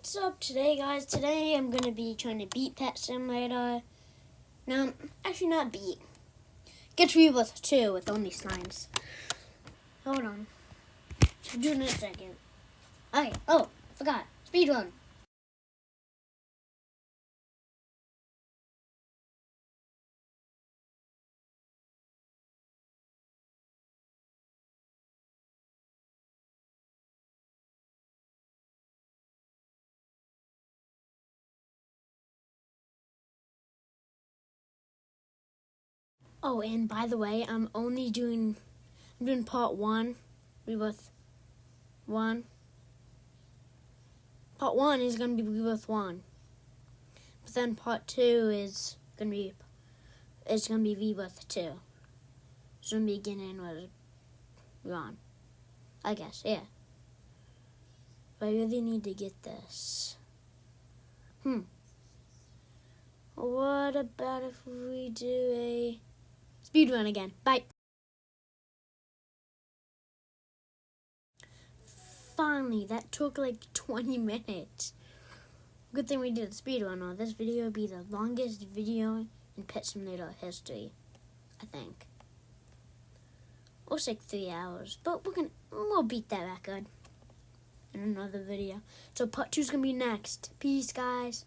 What's up today, guys? Today I'm going to be trying to beat Pet Simulator. No, actually not beat. Get to Rebirth 2 with only slimes. Hold on. I'll do it in a second. Okay, forgot. Speedrun. Oh, and by the way, I'm doing part 1, Rebirth 1. Part 1 is going to be Rebirth 1. But then part 2 is going to be Rebirth 2. It's going to be beginning with Ron. I guess, yeah. But I really need to get this. What about if we do a speedrun again? Bye. Finally, that took like 20 minutes. Good thing we did a speedrun, or this video would be the longest video in Pet Simulator history, I think. Or it's like 3 hours, but we'll beat that record in another video. So part 2 is gonna be next. Peace, guys.